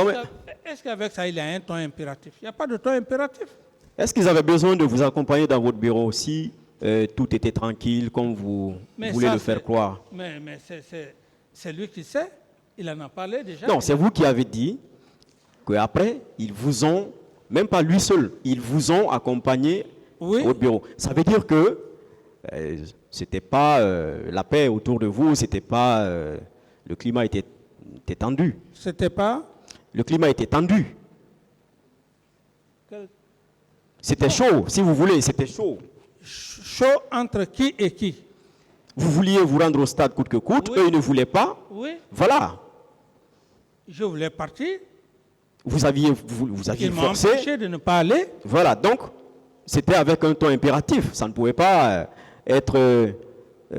est-ce qu'avec ça, il y a un ton impératif? Il n'y a pas de ton impératif. Est-ce qu'ils avaient besoin de vous accompagner dans votre bureau aussi tout était tranquille, comme vous voulez le faire croire? Mais c'est lui qui sait. Il en a parlé déjà. Non, c'est vous qui avez dit qu'après, ils vous ont, même pas lui seul, ils vous ont accompagné au bureau. Ça veut dire que c'était pas la paix autour de vous, c'était pas le climat était tendu. C'était pas. Le climat était tendu. C'était chaud, si vous voulez, c'était chaud. Chaud entre qui et qui? Vous vouliez vous rendre au stade coûte que coûte, eux ils ne voulaient pas. Oui. Voilà. Je voulais partir. Vous aviez Ils m'ont forcé. empêché de ne pas aller. Voilà, donc c'était avec un ton impératif. Ça ne pouvait pas être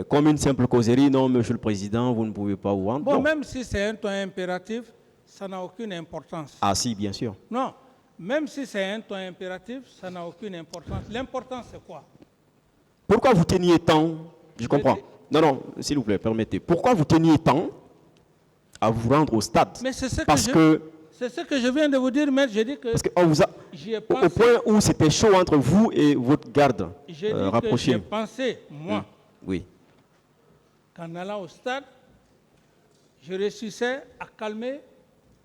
comme une simple causerie. Non, monsieur le président, vous ne pouvez pas vous rendre. Bon, non. même si c'est un ton impératif, ça n'a aucune importance. Ah si, bien sûr. Non, même si c'est un ton impératif, ça n'a aucune importance. L'important, c'est quoi? Pourquoi vous teniez tant? Je comprends. Non, s'il vous plaît, permettez. Pourquoi vous teniez tant à vous rendre au stade? Mais c'est ce c'est ce que je viens de vous dire, maître. J'ai dit que j'y ai pensé. Au point où c'était chaud entre vous et votre garde rapproché. J'ai pensé, moi, oui, qu'en allant au stade, je réussissais à calmer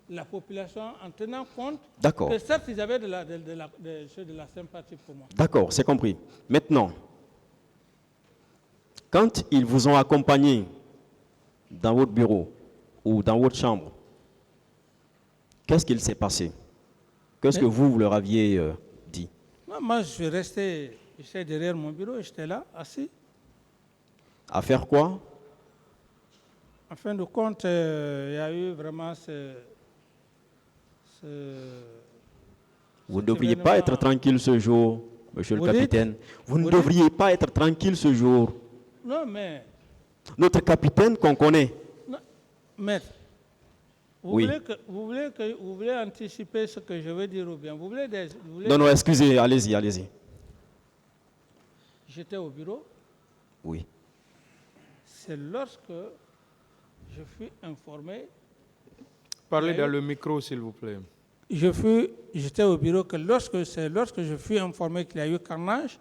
la population en tenant compte que certes, ils avaient de la sympathie pour moi. D'accord, c'est compris. Maintenant, quand ils vous ont accompagné dans votre bureau ou dans votre chambre, qu'est-ce qu'il s'est passé? Qu'est-ce que vous leur aviez dit? Moi, je suis resté derrière mon bureau, j'étais là, assis. À faire quoi? En fin de compte, il y a eu vraiment Vous ne devriez pas être tranquille ce jour, monsieur le capitaine. Vous ne devriez pas être tranquille ce jour. Non, mais... Notre capitaine qu'on connaît. Non, maître, vous voulez anticiper ce que je veux dire ou bien vous voulez Non, excusez, allez-y. J'étais au bureau. Oui. C'est lorsque je fus informé. Parlez dans le micro, s'il vous plaît. J'étais au bureau que lorsque je fus informé qu'il y a eu carnage,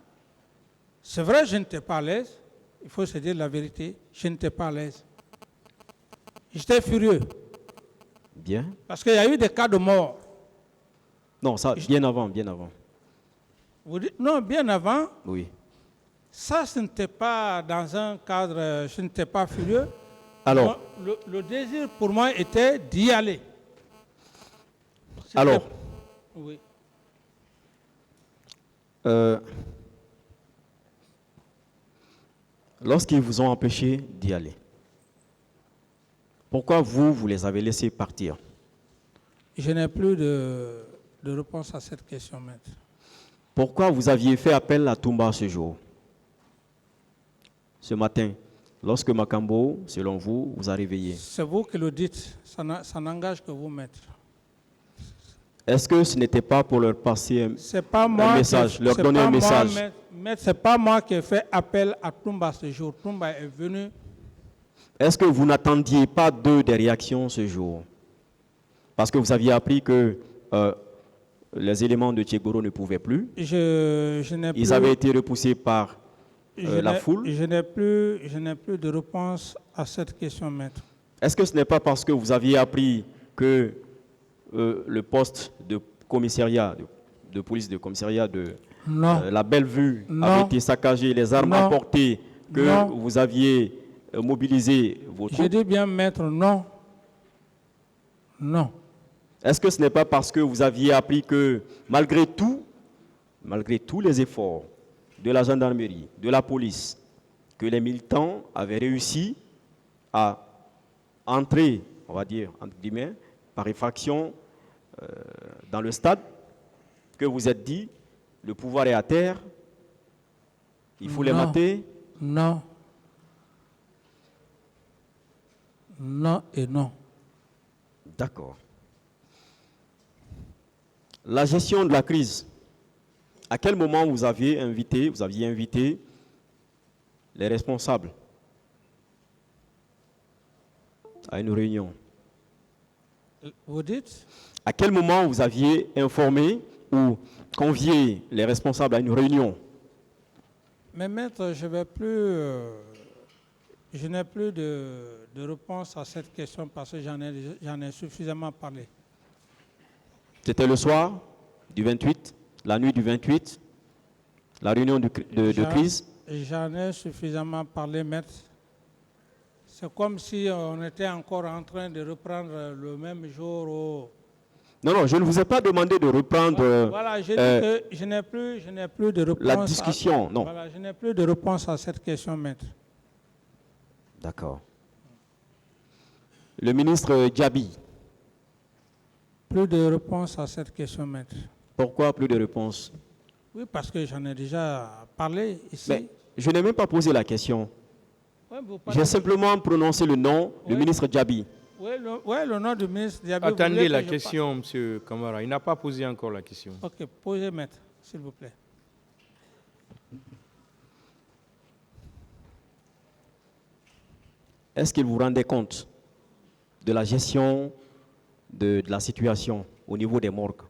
c'est vrai, je n'étais pas à l'aise. Il faut se dire la vérité, je n'étais pas à l'aise. J'étais furieux. Bien. Parce qu'il y a eu des cas de mort. Non, ça, bien avant. Vous dites, non, bien avant. Oui. Ça, ce n'était pas dans un cadre, je n'étais pas furieux. Alors, le désir pour moi était d'y aller. Alors, oui. Lorsqu'ils vous ont empêché d'y aller, pourquoi vous les avez laissés partir? Je n'ai plus de réponse à cette question, maître. Pourquoi vous aviez fait appel à Toumba ce jour? Ce matin, lorsque Makambo, selon vous, vous a réveillé. C'est vous qui le dites, ça n'engage que vous, maître. Est-ce que ce n'était pas pour leur passer un message, leur donner un message? Maître, ce n'est pas moi qui ai fait appel à Toumba ce jour. Toumba est venu. Est-ce que vous n'attendiez pas d'eux des réactions ce jour? Parce que vous aviez appris que les éléments de Tchegoro ne pouvaient plus. Ils avaient été repoussés par la foule. Je n'ai plus de réponse à cette question, maître. Est-ce que ce n'est pas parce que vous aviez appris que le poste de commissariat, de police de commissariat de la Belle-Vue avait été saccagé, les armes emportées, que vous aviez mobilisé vos troupes? Je dis bien, maître, non. Non. Est-ce que ce n'est pas parce que vous aviez appris que malgré tous les efforts de la gendarmerie, de la police, que les militants avaient réussi à entrer, on va dire, entre guillemets, par effraction dans le stade, que vous êtes dit, le pouvoir est à terre, il faut les mater? Non. Non et non. D'accord. La gestion de la crise, à quel moment vous aviez invité les responsables à une réunion? Vous dites? À quel moment vous aviez informé ou convié les responsables à une réunion? Mais maître, je n'ai plus de réponse à cette question parce que j'en ai suffisamment parlé. C'était le soir du 28, la nuit du 28, la réunion de crise. J'en ai suffisamment parlé, maître. C'est comme si on était encore en train de reprendre le même jour. Non, je ne vous ai pas demandé de reprendre Voilà, je dis que je n'ai plus de réponse. la discussion, non. Voilà, je n'ai plus de réponse à cette question, maître. D'accord. Le ministre Djabi. Plus de réponse à cette question, maître. Pourquoi plus de réponse? Oui, parce que j'en ai déjà parlé ici. Mais je n'ai même pas posé la question. Ouais, vous parlez- J'ai simplement prononcé le nom du Oui. ministre Djabi. Oui, le nom du ministre Diaby. Attendez la question, M. Camara. Il n'a pas posé encore la question. Ok, posez, maître, s'il vous plaît. Est-ce qu'il vous rendait compte de la gestion de la situation au niveau des morgues?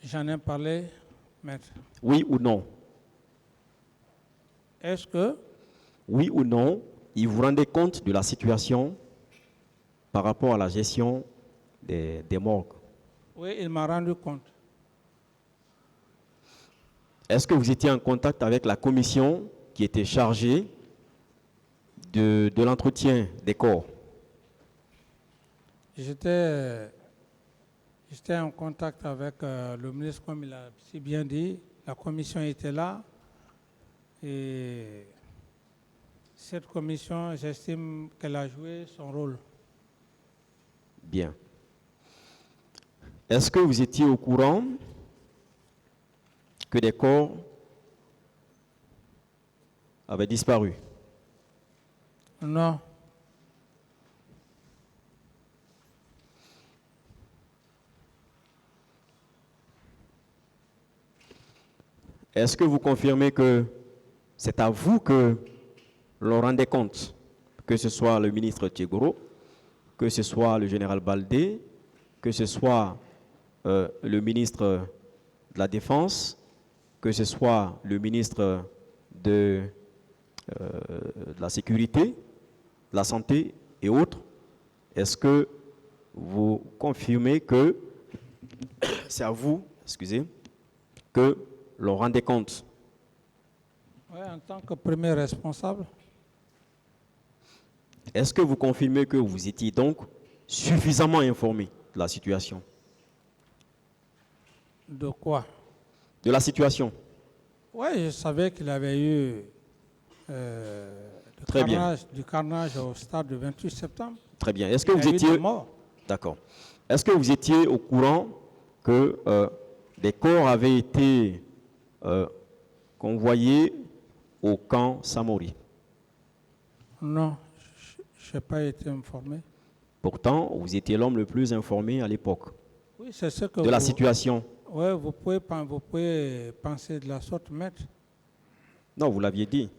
J'en ai parlé, maître. Oui ou non? Est-ce que Oui ou non, il vous rendait compte de la situation par rapport à la gestion des morgues? oui, il m'a rendu compte. Est-ce que vous étiez en contact avec la commission qui était chargée de l'entretien des corps? J'étais en contact avec le ministre, comme il a si bien dit. La commission était là. Et cette commission, j'estime qu'elle a joué son rôle. Bien. Est-ce que vous étiez au courant que des corps avaient disparu? Non. Est-ce que vous confirmez que c'est à vous que l'on rendait compte, que ce soit le ministre Tchegoro, que ce soit le général Baldé, que ce soit le ministre de la Défense, que ce soit le ministre de la Sécurité, de la Santé et autres? Est-ce que vous confirmez que c'est à vous, que l'on rendait compte? Oui, en tant que premier responsable. Est-ce que vous confirmez que vous étiez donc suffisamment informé de la situation? De quoi? De la situation. Oui, je savais qu'il avait eu Très bien. du carnage au stade du 28 septembre. Très bien. Est-ce que Il y vous a eu étiez... des morts. D'accord. Est-ce que vous étiez au courant que des corps avaient été convoyés au camp Samori? Non, je n'ai pas été informé. Pourtant, vous étiez l'homme le plus informé à l'époque Oui, c'est ce que de la situation. Oui, vous pouvez penser de la sorte, maître. Non, vous l'aviez dit.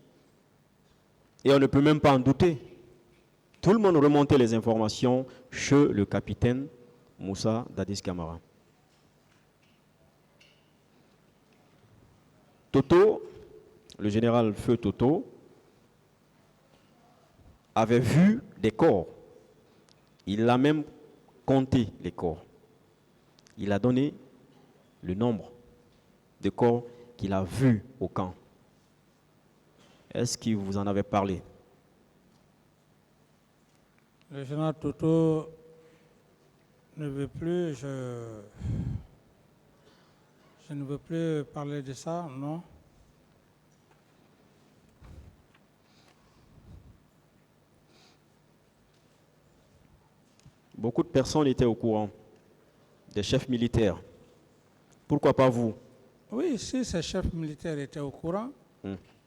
Et on ne peut même pas en douter. Tout le monde remontait les informations chez le capitaine Moussa Dadis Camara. Toto, le général Feu Toto, avait vu des corps. Il a même compté les corps. Il a donné le nombre de corps qu'il a vus au camp. Est-ce qu'il vous en avait parlé? Le général Toto ne veut plus, je ne veux plus parler de ça, non. Beaucoup de personnes étaient au courant, des chefs militaires. Pourquoi pas vous? Oui, si ces chefs militaires étaient au courant,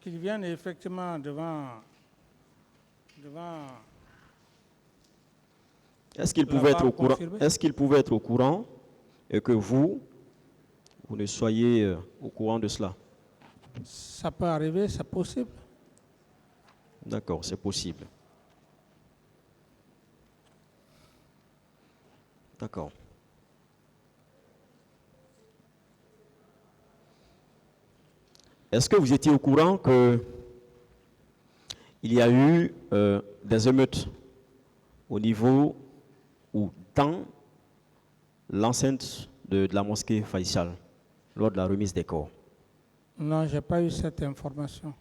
qu'ils viennent effectivement devant Est-ce qu'ils pouvaient être au courant? confirmé. Est-ce qu'ils pouvaient être au courant et que vous ne soyez au courant de cela? Ça peut arriver, c'est possible. D'accord, c'est possible. D'accord. Est-ce que vous étiez au courant qu'il y a eu des émeutes au niveau ou dans l'enceinte de la mosquée Faisal lors de la remise des corps? Non, je n'ai pas eu cette information.